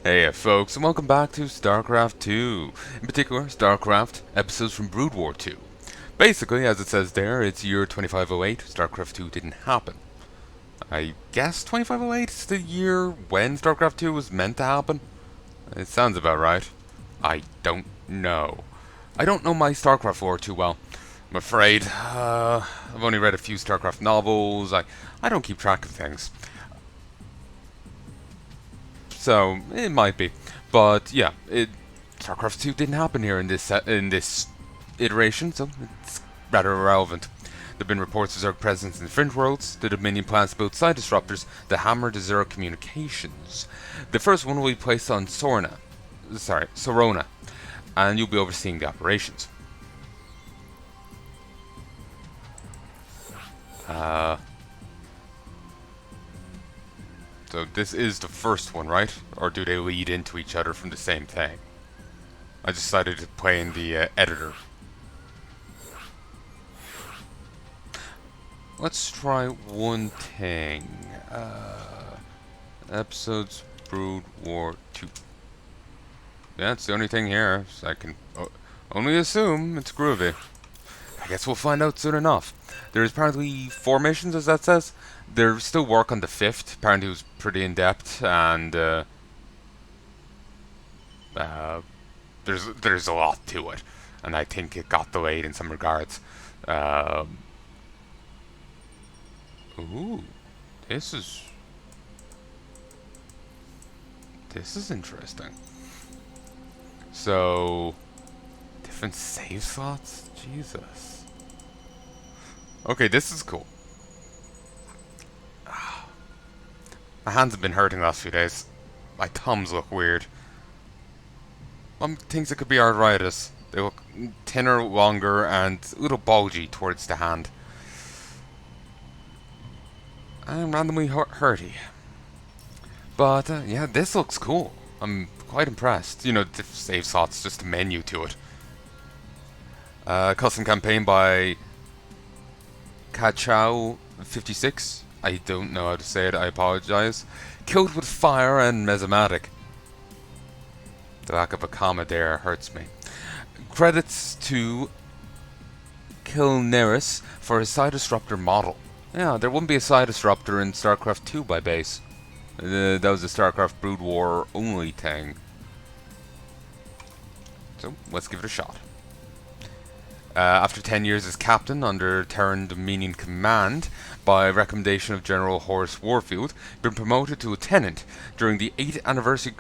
Hey folks, and welcome back to Starcraft 2. In particular, Starcraft episodes from Brood War 2. Basically, as it says there, it's year 2508, Starcraft 2 didn't happen. I guess 2508 is the year when Starcraft 2 was meant to happen? It sounds about right. I don't know. I don't know my Starcraft lore too well. I'm afraid. I've only read a few Starcraft novels. I don't keep track of things. So it might be, but yeah, StarCraft 2 didn't happen here in this iteration, so it's rather irrelevant. There've been reports of Zerg presence in Fringe Worlds. The Dominion plans to build side disruptors that hammer the Zerg communications. The first one will be placed on Sorona, and you'll be overseeing the operations. So this is the first one, right? Or do they lead into each other from the same thing? I decided to play in the editor. Let's try one thing. Episodes Brood War 2. Yeah, it's the only thing here, so I can only assume it's groovy. I guess we'll find out soon enough. There's apparently 4 missions, as that says. There's still work on the 5th. Apparently it was pretty in-depth, and there's a lot to it. And I think it got delayed in some regards. Ooh, this is interesting. So, different save slots? Jesus. Okay, this is cool. My hands have been hurting the last few days. My thumbs look weird. Mom thinks it could be arthritis. They look thinner, longer, and a little bulgy towards the hand. I'm randomly hurty. But, yeah, this looks cool. I'm quite impressed. You know, the save slots, just a menu to it. Custom campaign by Kachao56. I don't know how to say it, I apologize. Killed with fire and mesomatic. The lack of a comma there hurts me. Credits to Kilneris for his side disruptor model. Yeah, there wouldn't be a side disruptor in StarCraft 2 by base. That was a StarCraft Brood War only thing. So, let's give it a shot. After 10 years as captain under Terran Dominion command, by recommendation of General Horace Warfield, been promoted to lieutenant during the 8th anniversary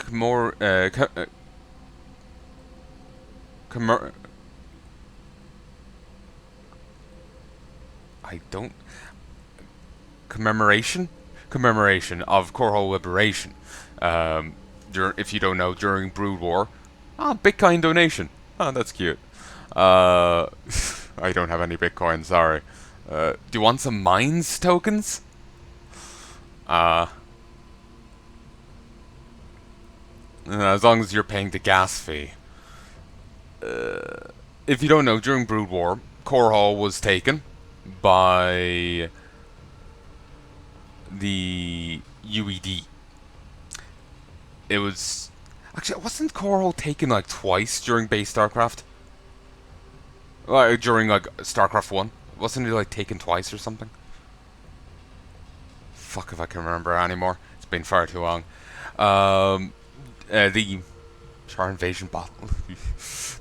commemoration of Korhol liberation. If you don't know, during Brood War, Bitcoin donation. Oh, that's cute. I don't have any Bitcoin, sorry. Do you want some mines tokens? As long as you're paying the gas fee. If you don't know, during Brood War, Korhal was taken by the UED. It was... Actually, wasn't Korhal taken like twice during base StarCraft? During like StarCraft 1? Wasn't it like taken twice or something? Fuck if I can remember anymore. It's been far too long. The Char invasion battle.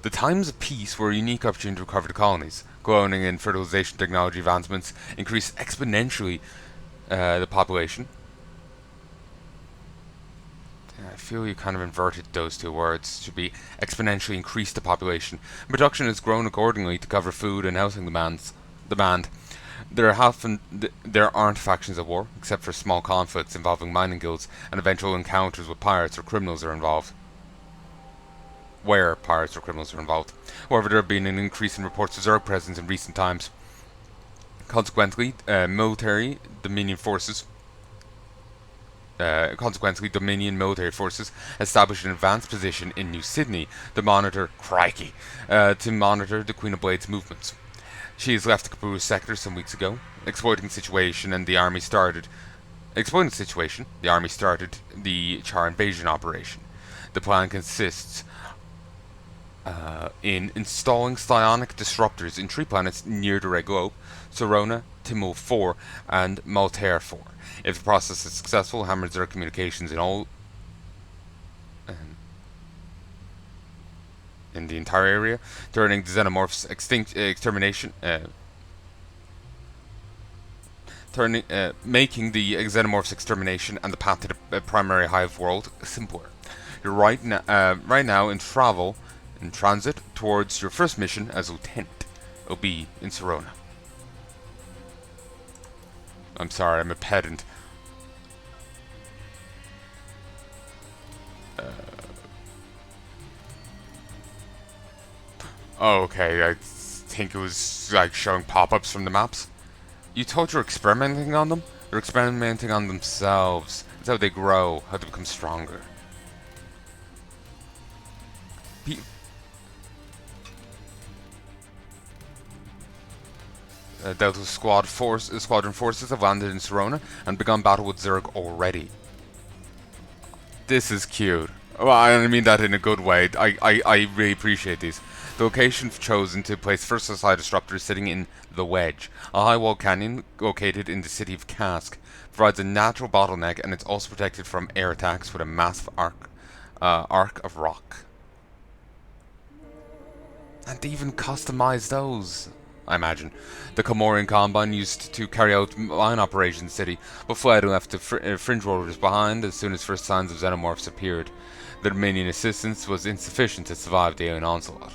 The times of peace were a unique opportunity to recover the colonies. Cloning and fertilization technology advancements increased exponentially the population. I feel you kind of inverted those two words. It should be exponentially increased the population. Production has grown accordingly to cover food and housing demand. There aren't factions at war, except for small conflicts involving mining guilds and eventual encounters with pirates or criminals are involved. Where pirates or criminals are involved. However, there have been an increase in reports of Zerg presence in recent times. Consequently, Dominion military forces established an advanced position in New Sydney to monitor the Queen of Blades' movements. She has left the Kaburu sector some weeks ago, exploiting the situation, the army started the Char invasion operation. The plan consists in installing psionic disruptors in 3 planets near the red globe: Sorona, Timul 4, and Maltair 4. If the process is successful, hammers their communications in all in the entire area, turning the xenomorphs extermination making the xenomorphs extermination and the path to the primary hive world simpler. You're right now in transit towards your first mission as lieutenant. It'll be in Sorona. I'm sorry, I'm a pedant. Oh, okay, I think it was like showing pop-ups from the maps. You told you're experimenting on them? They're experimenting on themselves. That's how they grow, how they become stronger. Delta Squadron forces have landed in Sorona and begun battle with Zerg already. This is cute. Well, I mean that in a good way. I really appreciate these. The location chosen to place first SI disruptor is sitting in the Wedge, a high-walled canyon located in the city of Kask. Provides a natural bottleneck, and it's also protected from air attacks with a massive arc of rock. And they even customize those, I imagine. The Comorian Combine used to carry out mine operations in the city, but fled and left the fringe rovers behind as soon as first signs of xenomorphs appeared. The Dominion assistance was insufficient to survive the alien onslaught.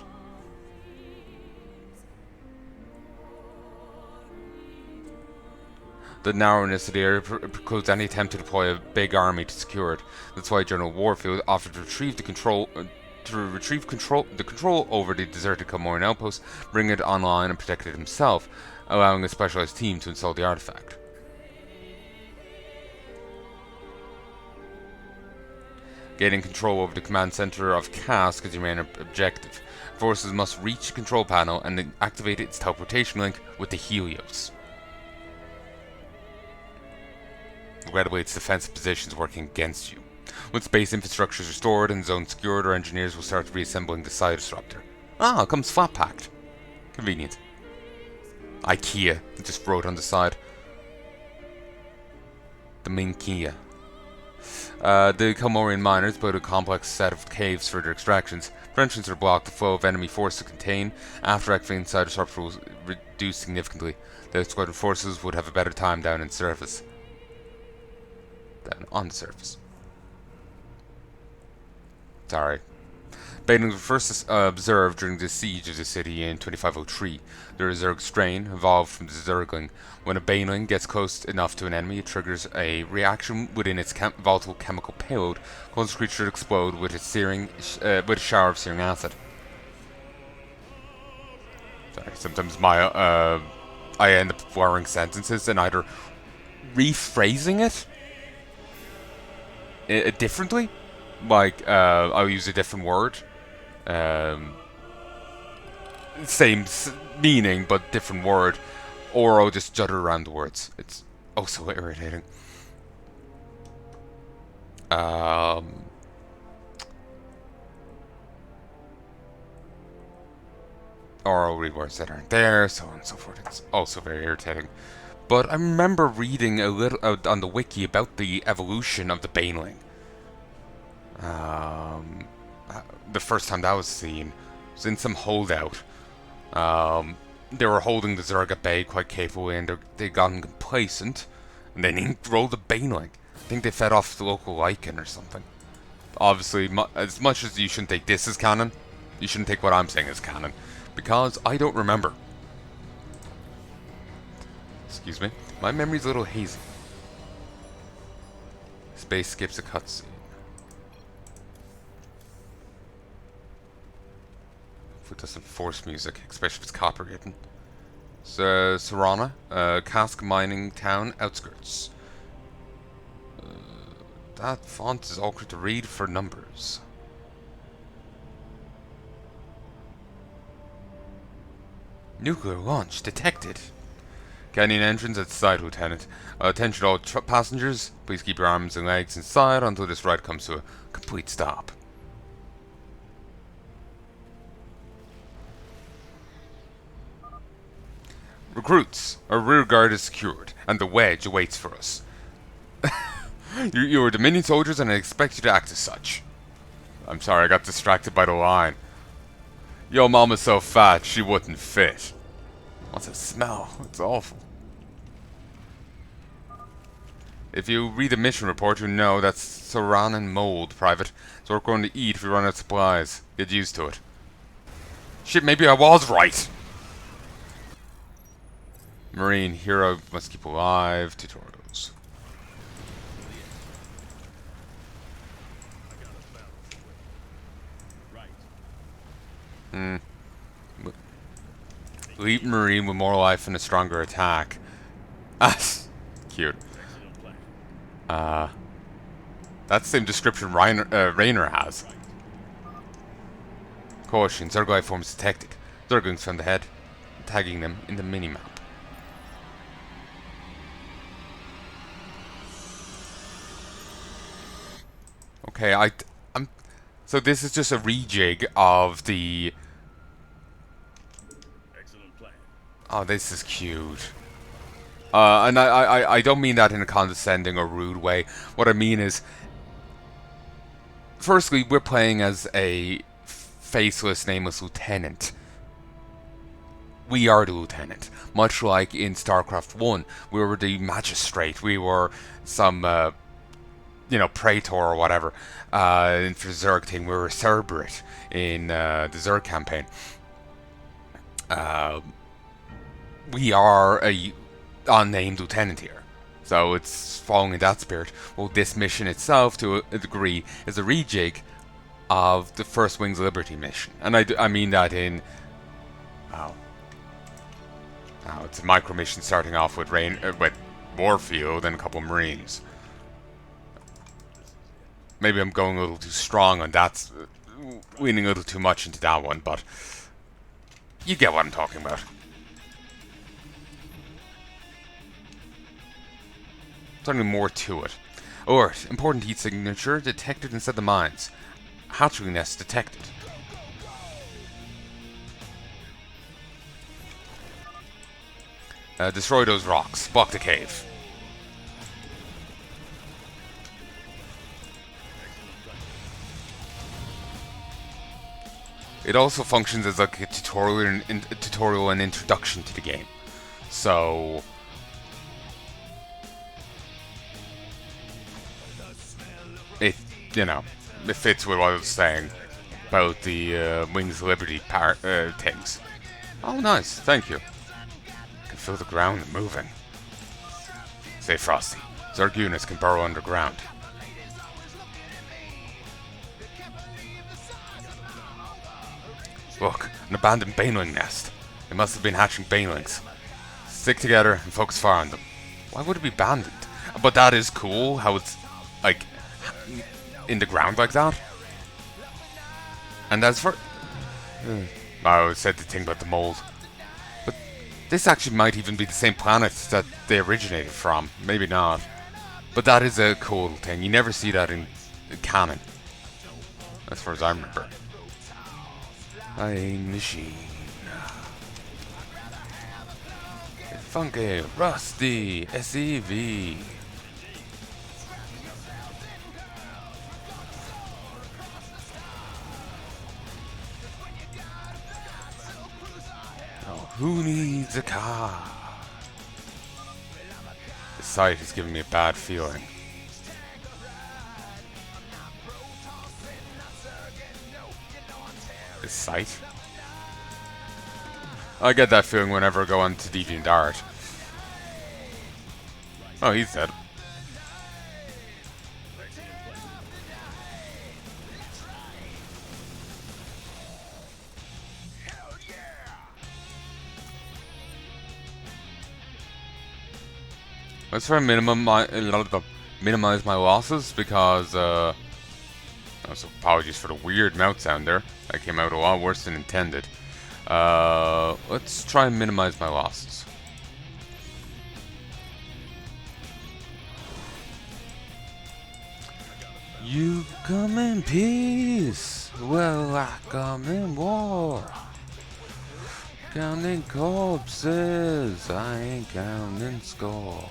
The narrowness of the area precludes any attempt to deploy a big army to secure it. That's why General Warfield offered to retrieve the control over the deserted Comorian outpost, bring it online, and protect it himself, allowing a specialized team to install the artifact. Gaining control over the command center of Kask is your main objective. Forces must reach the control panel and activate its teleportation link with the Helios. Regrettably, its defensive positions working against you. Once base infrastructure is restored and zone secured, our engineers will start reassembling the psi disruptor. Ah, it comes flat packed. Convenient. IKEA, it just wrote on the side. The main Kia. The Comorian miners built a complex set of caves for their extractions. Entrances are blocked, the flow of enemy force to contain. After activating psi disruptor will reduce significantly. The squadron forces would have a better time down on the surface. Sorry. Banelings were first observed during the siege of the city in 2503. The Zerg strain evolved from the Zergling. When a Baneling gets close enough to an enemy, it triggers a reaction within its volatile chemical payload, causing the creature to explode with a shower of searing acid. Sorry, sometimes I end up blurring sentences and either rephrasing it differently, like I'll use a different word, same meaning but different word, or I'll just judder around the words. It's also irritating. Or I'll read words that aren't there, so on and so forth. It's also very irritating. But I remember reading a little on the wiki about the evolution of the Baneling. The first time that was seen was in some holdout. They were holding the Zerg at bay quite capably, and they'd gotten complacent, and then rolled the Baneling. I think they fed off the local lichen or something. Obviously, as much as you shouldn't take this as canon, you shouldn't take what I'm saying as canon, because I don't remember. Excuse me. My memory's a little hazy. Space skips a cutscene. Hopefully it doesn't force music, especially if it's copywritten. So, Sorana, Kask mining town outskirts. That font is awkward to read for numbers. Nuclear launch detected. Canyon entrance at the side, Lieutenant. Attention all passengers, please keep your arms and legs inside until this ride comes to a complete stop. Recruits, our rear guard is secured, and the wedge awaits for us. You are Dominion soldiers, and I expect you to act as such. I'm sorry, I got distracted by the line. Yo, mama's so fat, she wouldn't fit. What's that smell? It's awful. If you read the mission report, you know that's saran and mold, Private. So we're going to eat if we run out of supplies. Get used to it. Shit, maybe I was right! Marine hero must keep alive. Tutorials. Elite Marine with more life and a stronger attack. Ah, cute. That's the same description Rainer has. Caution, Zerg life forms detected. Zerglings found ahead, tagging them in the minimap. Okay, I'm. So this is just a rejig of the. Excellent plan. Oh, this is cute. And I don't mean that in a condescending or rude way. What I mean is, firstly, we're playing as a faceless, nameless lieutenant. We are the lieutenant. Much like in Starcraft 1, we were the magistrate. We were some, praetor or whatever. And for the Zerg thing, we were Cerberate in the Zerg campaign. We are a unnamed lieutenant here. So it's following in that spirit. Well, this mission itself, to a degree, is a rejig of the First Wings Liberty mission. And I mean that in... Oh, it's a micro mission starting off with Warfield and a couple of Marines. Maybe I'm going a little too strong on that, leaning a little too much into that one, but you get what I'm talking about. Something more to it. Alert, important heat signature detected inside the mines. Hatchery nest detected. Destroy those rocks. Block the cave. It also functions as like a tutorial and introduction to the game. So it fits with what I was saying about the Wings of Liberty things. Oh, nice. Thank you. I can feel the ground moving. Say Frosty. Zerg units can burrow underground. Look, an abandoned baneling nest. They must have been hatching banelings. Stick together and focus fire on them. Why would it be abandoned? But that is cool, how it's, like, in the ground like that. And as for... I said the thing about the mold. But this actually might even be the same planet that they originated from. Maybe not. But that is a cool thing. You never see that in canon. As far as I remember. A machine. Funky, rusty, SEV. Oh, who needs a car? The sight is giving me a bad feeling. This sight? I get that feeling whenever I go on to DeviantArt. Oh, he's dead. Let's try and minimize my losses because, so apologies for the weird mouth sound there. That came out a lot worse than intended. Let's try and minimize my losses. You come in peace, well I come in war. Counting corpses, I ain't counting score.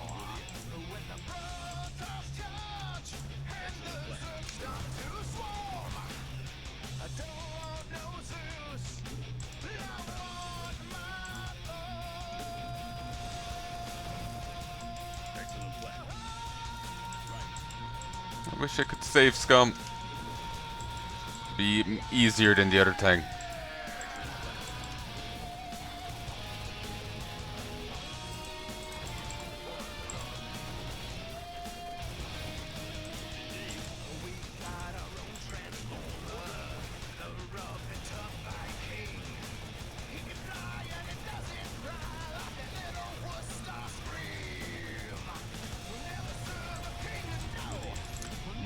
I wish I could save Scum. Be easier than the other thing.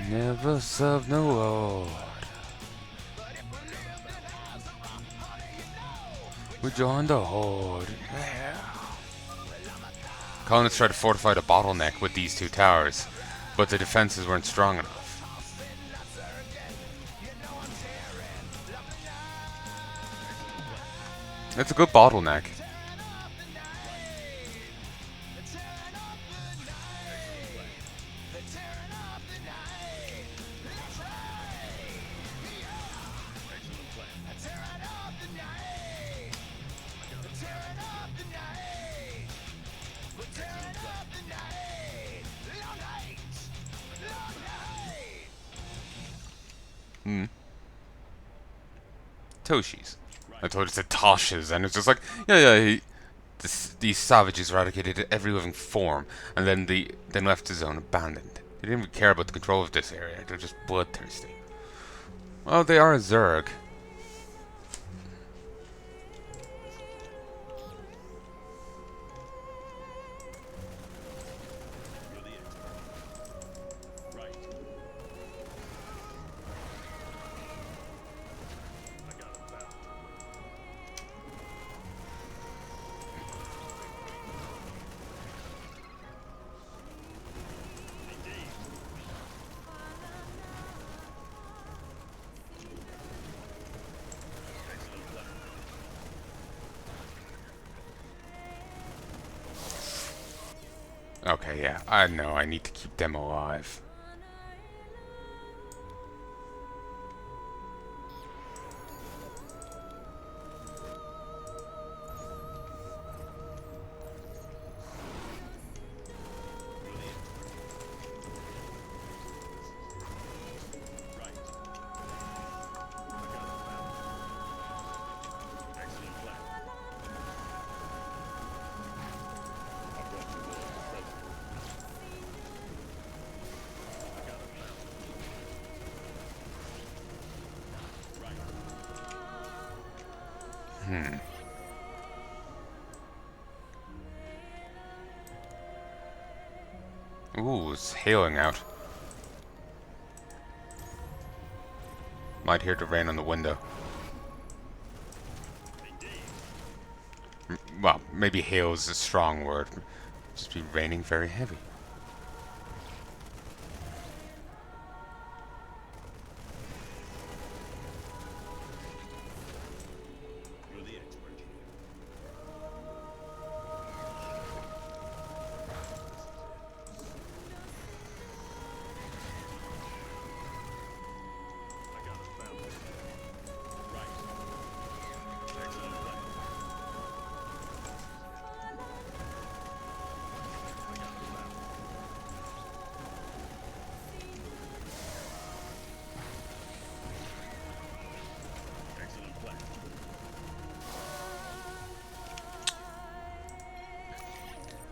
Never serve no lord. We joined the horde. Yeah. Colonists tried to fortify the Bottleneck with these two towers, but the defenses weren't strong enough. It's a good bottleneck. Toshi's. I thought it said Tosh's, and it's just like, these savages eradicated every living form, and then left the zone abandoned. They didn't even care about the control of this area. They're just bloodthirsty. Well, they are a Zerg. Okay, yeah, I know, I need to keep them alive. Ooh, it's hailing out. Might hear the rain on the window. Well, maybe hail is a strong word. Just be raining very heavy.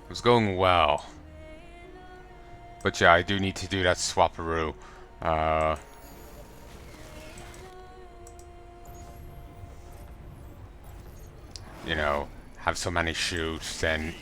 It was going well. But yeah, I do need to do that swapperoo. You know, have so many shoots, then...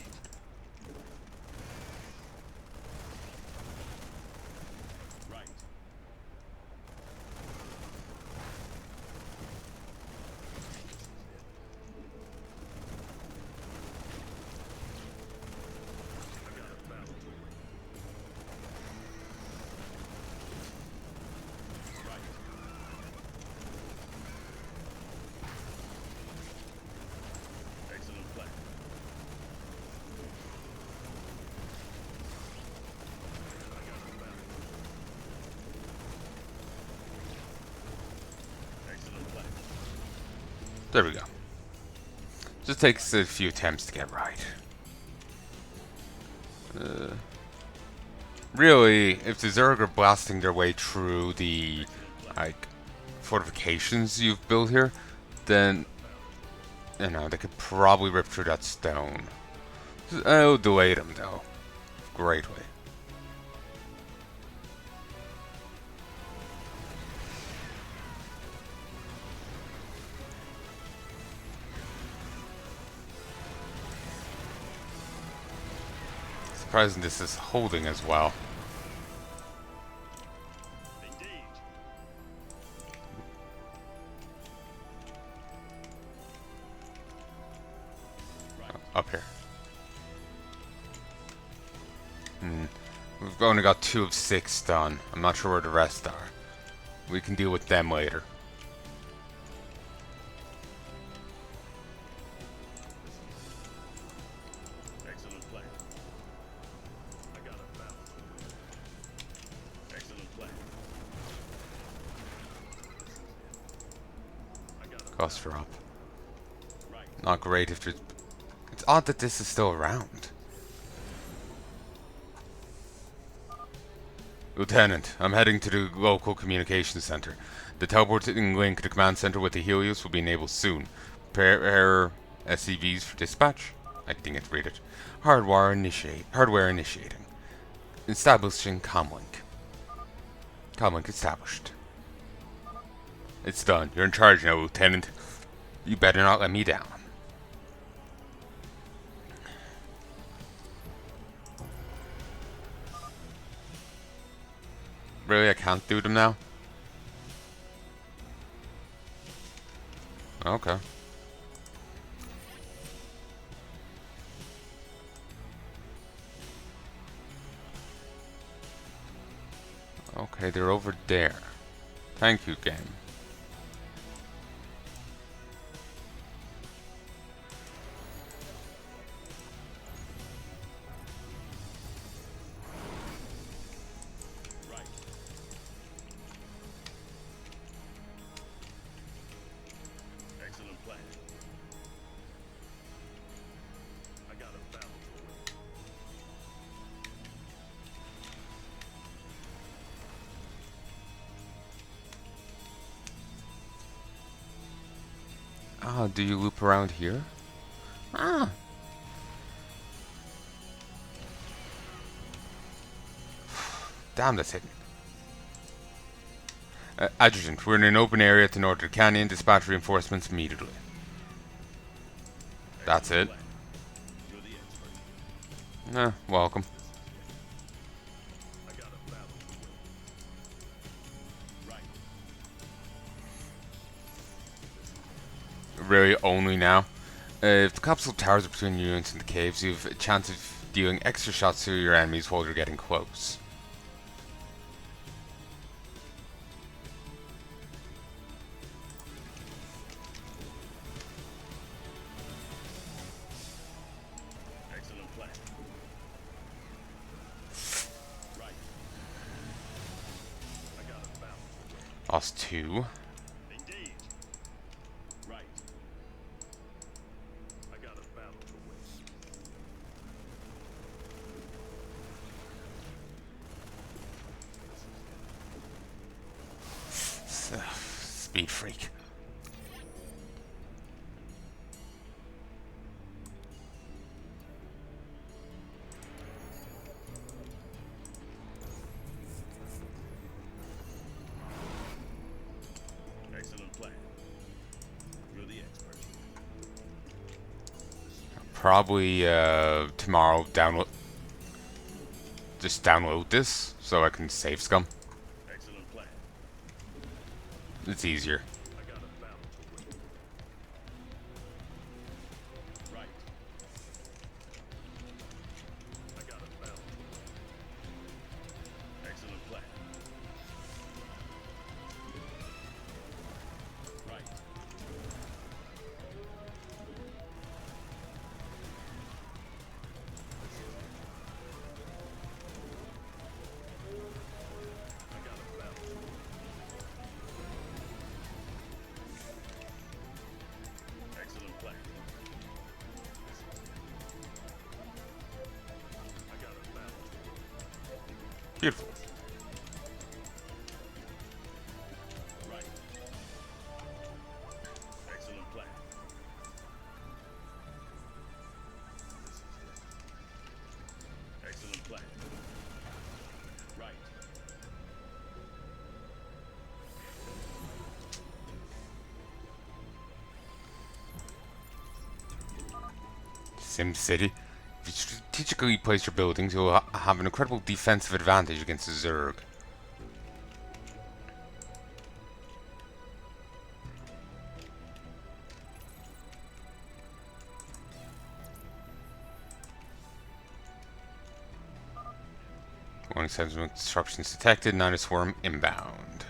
There we go. Just takes a few attempts to get right. Really, if the Zerg are blasting their way through the like fortifications you've built here, then you know they could probably rip through that stone. I'll delay them though, greatly. Surprising this is holding as well. Up here. We've only got 2 of 6 done. I'm not sure where the rest are. We can deal with them later. Excellent plan. I got a balance. Excellent plan. Costs drop. Not great if there's... It's odd that this is still around. Lieutenant, I'm heading to the local communications center. The teleporting link to the command center with the Helios will be enabled soon. Prepare SCVs for dispatch. I think it's read it. Hardware initiating. Establishing comlink. Comlink established. It's done. You're in charge now, Lieutenant. You better not let me down. Really, I can't do them now? Okay. Okay, they're over there. Thank you, game. Ah, do you loop around here? Ah. Damn, that's hidden. Adjutant, we're in an open area at the north of the canyon. Dispatch reinforcements immediately. That's it. Welcome. Really, only now. If the capsule towers are between units in the caves, you have a chance of dealing extra shots to your enemies while you're getting close. Excellent plan. Right. I got a balance. Lost 2. Indeed. Right. I got a battle to win. Speed freak. Excellent plan. You're the expert. Probably tomorrow just download this so I can save scum. Excellent plan. It's easier. I got a battle to win. Right. I got a battle to win. Excellent plan. Right. I got a battle to win. Beautiful. Right. Excellent plan. Excellent plan. Right. Sim City. If you strategically place your buildings, you'll have an incredible defensive advantage against the Zerg. Warning signs of disruptions detected. Niner swarm inbound.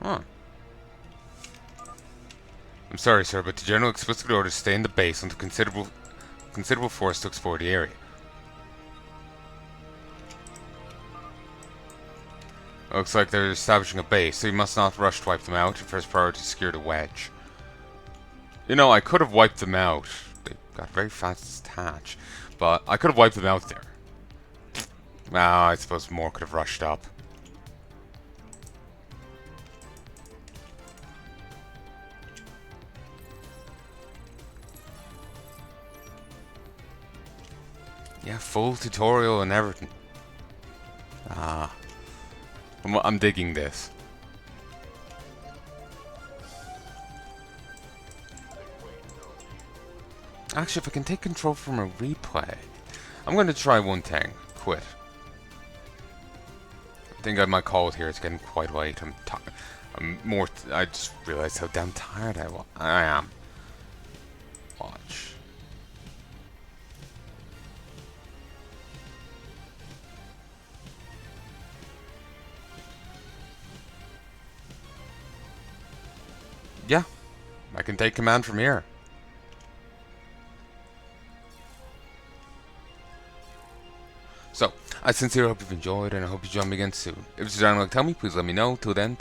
Huh. I'm sorry, sir, but the General explicitly orders stay in the base until considerable force to explore the area. Looks like they're establishing a base, so you must not rush to wipe them out. Your first priority is to secure the wedge. You know, I could have wiped them out. They got very fast attach, but I could have wiped them out there. Well, I suppose more could have rushed up. Yeah, full tutorial and everything. Ah. I'm digging this. Actually, if I can take control from a replay, I'm going to try one thing. Quit. I think I might call it here. It's getting quite late. I just realized how damn tired I am. Watch. Yeah, I can take command from here. So, I sincerely hope you've enjoyed, and I hope you join me again soon. If there's anything you'd like to tell me, please let me know. Till then.